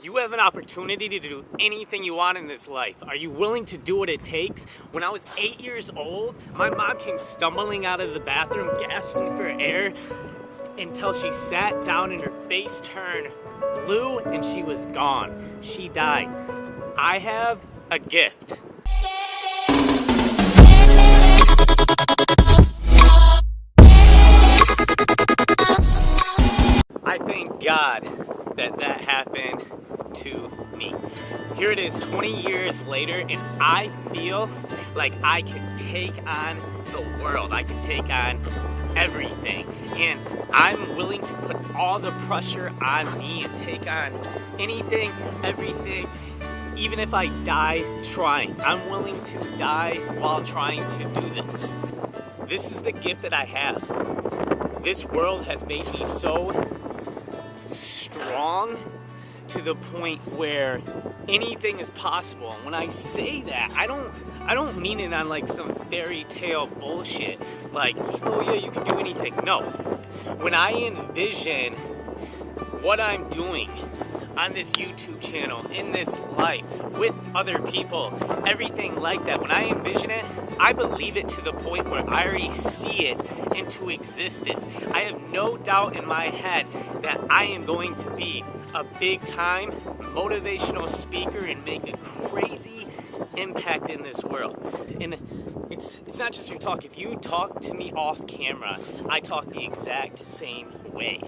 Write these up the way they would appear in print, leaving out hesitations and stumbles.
You have an opportunity to do anything you want in this life. Are you willing to do what it takes? When I was 8 years old, my mom came stumbling out of the bathroom, gasping for air, until she sat down and her face turned blue and she was gone. She died. I have a gift. I thank God that happened to me. Here it is 20 years later, and I feel like I can take on the world. I can take on everything, and I'm willing to put all the pressure on me and take on anything, everything, even if I die trying. I'm willing to die while trying to do this. This is the gift that I have. This world has made me so strong to the point where anything is possible. And when I say that, I don't mean it on like some fairy tale bullshit, like, oh yeah, you can do anything. No. When I envision what I'm doing on this YouTube channel, in this life, with other people, everything like that, when I envision it, I believe it to the point where I already see it into existence. I have no doubt in my head that I am going to be a big time motivational speaker and make a crazy impact in this world. And it's not just your talk. If you talk to me off camera, I talk the exact same way.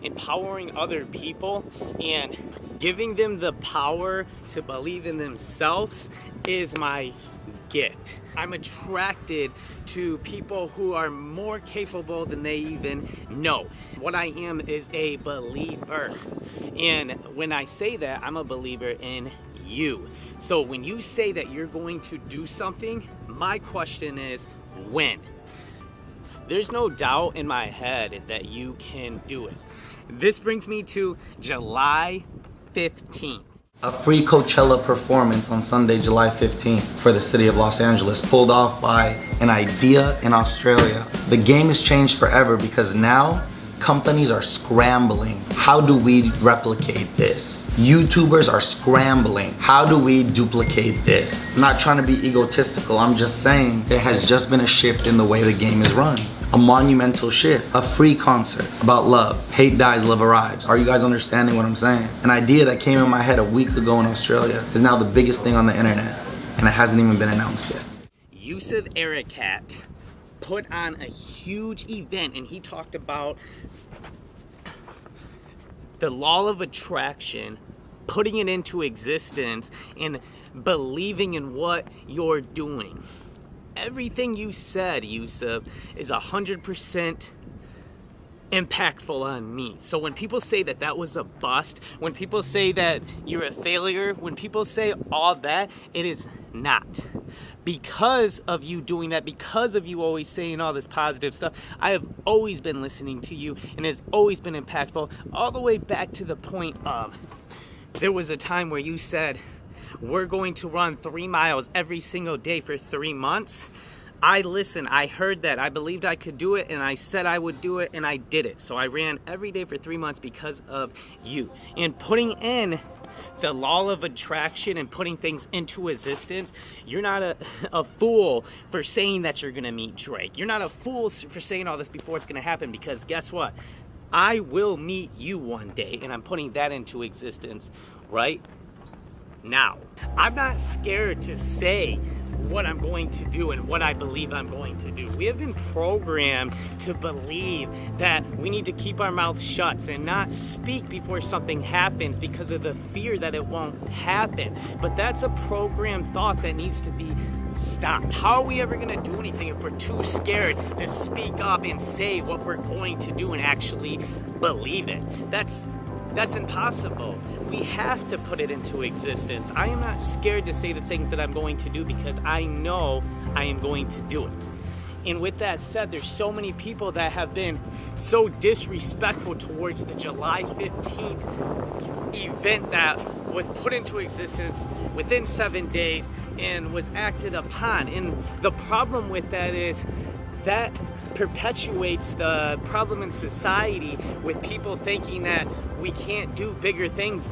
Empowering other people and giving them the power to believe in themselves is my gift. I'm attracted to people who are more capable than they even know. What I am is a believer. And when I say that, I'm a believer in you. So when you say that you're going to do something, my question is, when? There's no doubt in my head that you can do it. This brings me to July 15th. A free Coachella performance on Sunday, July 15th for the city of Los Angeles, pulled off by an idea in Australia. The game has changed forever because now companies are scrambling. How do we replicate this? YouTubers are scrambling. How do we duplicate this? I'm not trying to be egotistical. I'm just saying there has just been a shift in the way the game is run. A monumental shift. A free concert about love. Hate dies, love arrives. Are you guys understanding what I'm saying? An idea that came in my head a week ago in Australia is now the biggest thing on the internet, and it hasn't even been announced yet. Yusuf Arakat put on a huge event, and he talked about the law of attraction, putting it into existence, and believing in what you're doing. Everything you said, Yusuf, is 100% impactful on me. So when people say that that was a bust, when people say that you're a failure, when people say all that, it is not. Because of you doing that, because of you always saying all this positive stuff, I have always been listening to you, and it's always been impactful, all the way back to the point of, there was a time where you said, we're going to run 3 miles every single day for 3 months. I listened, I heard that, I believed I could do it, and I said I would do it, and I did it. So I ran every day for 3 months because of you. And putting in the law of attraction and putting things into existence, you're not a fool for saying that you're gonna meet Drake. You're not a fool for saying all this before it's gonna happen, because guess what? I will meet you one day, and I'm putting that into existence right now. I'm not scared to say what I'm going to do and what I believe I'm going to do. We have been programmed to believe that we need to keep our mouth shut and not speak before something happens because of the fear that it won't happen. But that's a programmed thought that needs to be stopped. How are we ever going to do anything if we're too scared to speak up and say what we're going to do and actually believe it? That's impossible. We have to put it into existence. I am not scared to say the things that I'm going to do because I know I am going to do it. And with that said, there's so many people that have been so disrespectful towards the July 15th event that was put into existence within 7 days and was acted upon. And the problem with that is that perpetuates the problem in society with people thinking that we can't do bigger things.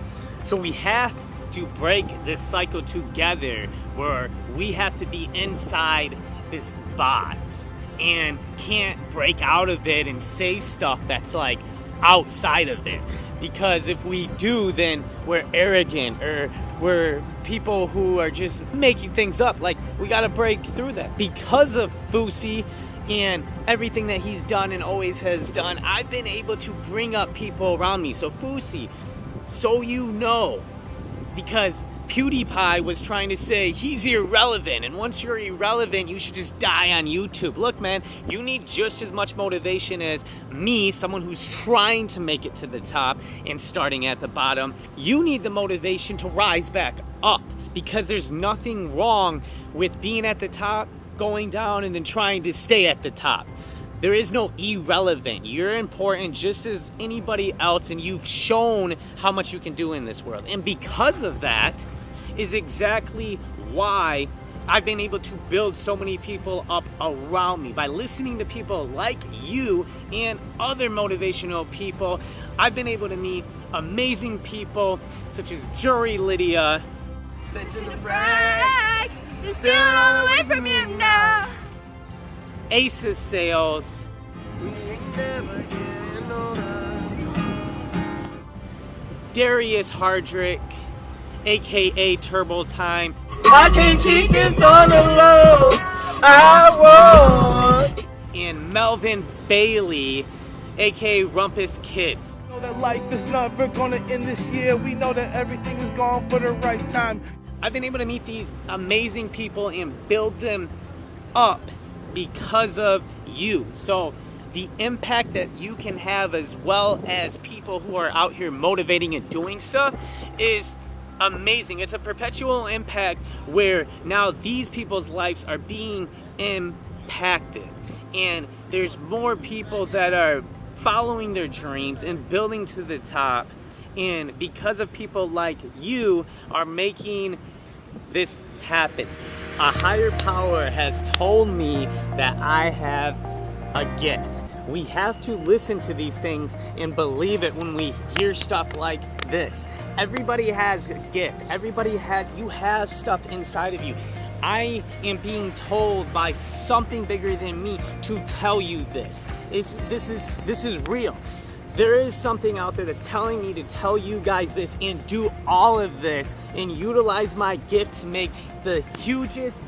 So we have to break this cycle together where we have to be inside this box and can't break out of it and say stuff that's like outside of it. Because if we do, then we're arrogant or we're people who are just making things up. Like, we gotta break through that. Because of Fousey and everything that he's done and always has done, I've been able to bring up people around me. So Fousey, so you know, because PewDiePie was trying to say he's irrelevant, and once you're irrelevant, you should just die on YouTube. Look, man, you need just as much motivation as me, someone who's trying to make it to the top and starting at the bottom. You need the motivation to rise back up, because there's nothing wrong with being at the top, going down, and then trying to stay at the top. There is no irrelevant. You're important just as anybody else, and you've shown how much you can do in this world. And because of that is exactly why I've been able to build so many people up around me. By listening to people like you and other motivational people, I've been able to meet amazing people such as Jury Lydia, Stealing all the way from you now. Sayles, Darius Hardrick, aka Turbo Time. I can't keep this on the low. I won't. And Melvin Bailey, aka Rumpus Kids. We know that life is never gonna end this year. We know that everything is gone for the right time. I've been able to meet these amazing people and build them up because of you. So the impact that you can have, as well as people who are out here motivating and doing stuff, is amazing. It's a perpetual impact where now these people's lives are being impacted, and there's more people that are following their dreams and building to the top, and because of people like you are making this happen. A higher power has told me that I have a gift. We have to listen to these things and believe it when we hear stuff like this. Everybody has a gift. You have stuff inside of you. I am being told by something bigger than me to tell you this. This is real. There is something out there that's telling me to tell you guys this and do all of this and utilize my gift to make the hugest,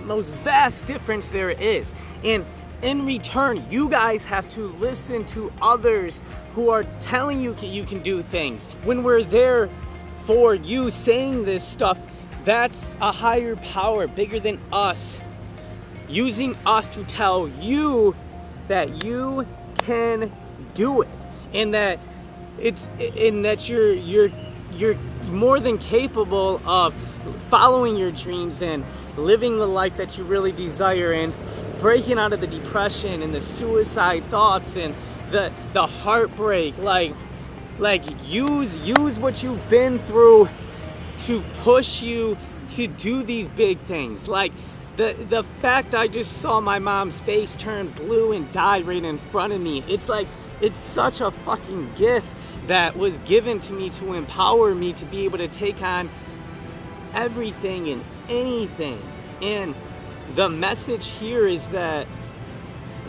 most vast difference there is. And in return, you guys have to listen to others who are telling you you can do things. When we're there for you saying this stuff, that's a higher power bigger than us, using us to tell you that you can do it, and that you're more than capable of following your dreams and living the life that you really desire, and breaking out of the depression and the suicide thoughts and the heartbreak. Like use what you've been through to push you to do these big things. Like the fact I just saw my mom's face turn blue and die right in front of me. It's such a fucking gift that was given to me to empower me to be able to take on everything and anything. And the message here is that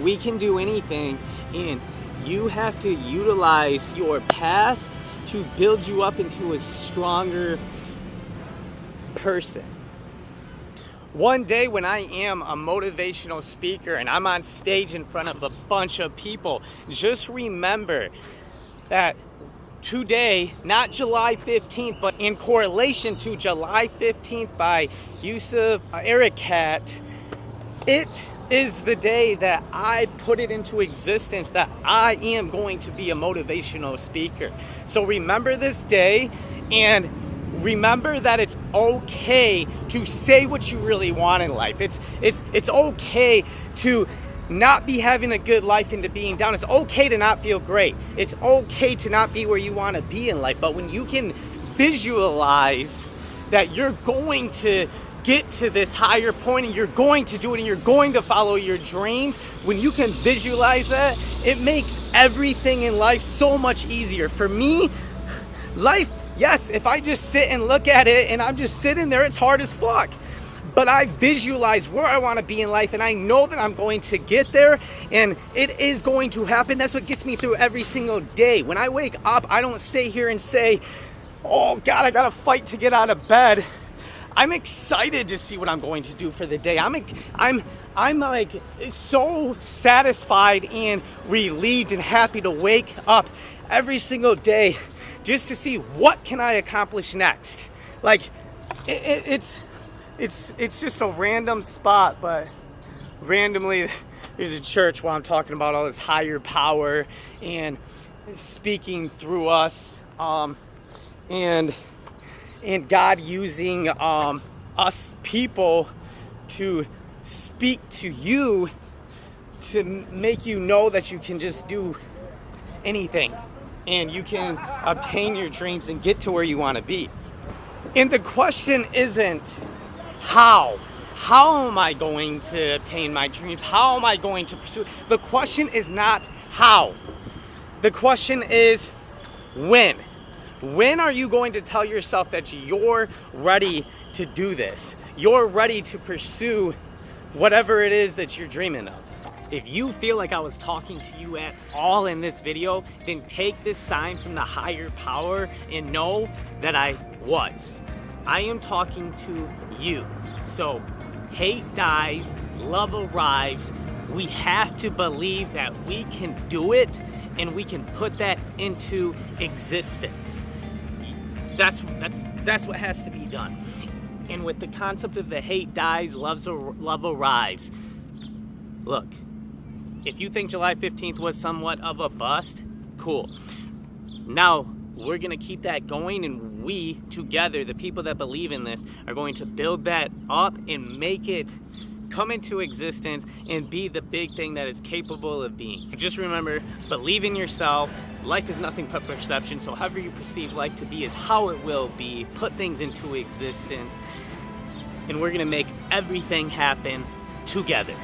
we can do anything, and you have to utilize your past to build you up into a stronger person. One day when I am a motivational speaker and I'm on stage in front of a bunch of people, just remember that today, not July 15th, but in correlation to July 15th by Yusuf Ericat, it is the day that I put it into existence that I am going to be a motivational speaker. So remember this day, and remember that it's okay to say what you really want in life. It's okay to not be having a good life and to being down. It's okay to not feel great. It's okay to not be where you want to be in life. But when you can visualize that you're going to get to this higher point and you're going to do it and you're going to follow your dreams, when you can visualize that, it makes everything in life so much easier. For me, life Yes, if I just sit and look at it and I'm just sitting there, it's hard as fuck. But I visualize where I want to be in life, and I know that I'm going to get there, and it is going to happen. That's what gets me through every single day. When I wake up, I don't sit here and say, oh God, I gotta fight to get out of bed. I'm excited to see what I'm going to do for the day. I'm like so satisfied and relieved and happy to wake up every single day just to see what can I accomplish next. Like it's just a random spot, but randomly there's a church while I'm talking about all this higher power and speaking through us, and God using us people to speak to you to make you know that you can just do anything and you can obtain your dreams and get to where you want to be. And the question isn't how. How am I going to obtain my dreams? How am I going to pursue? The question is not how. The question is when. When are you going to tell yourself that you're ready to do this? You're ready to pursue whatever it is that you're dreaming of. If you feel like I was talking to you at all in this video, then take this sign from the higher power and know that I was. I am talking to you. So hate dies, love arrives. We have to believe that we can do it and we can put that into existence. That's what has to be done. And with the concept of the hate dies, love arrives. Look, if you think July 15th was somewhat of a bust, cool. Now, we're gonna keep that going, and we, together, the people that believe in this, are going to build that up and make it come into existence and be the big thing that it's capable of being. Just remember, believe in yourself. Life is nothing but perception, so however you perceive life to be is how it will be. Put things into existence, and we're gonna make everything happen together.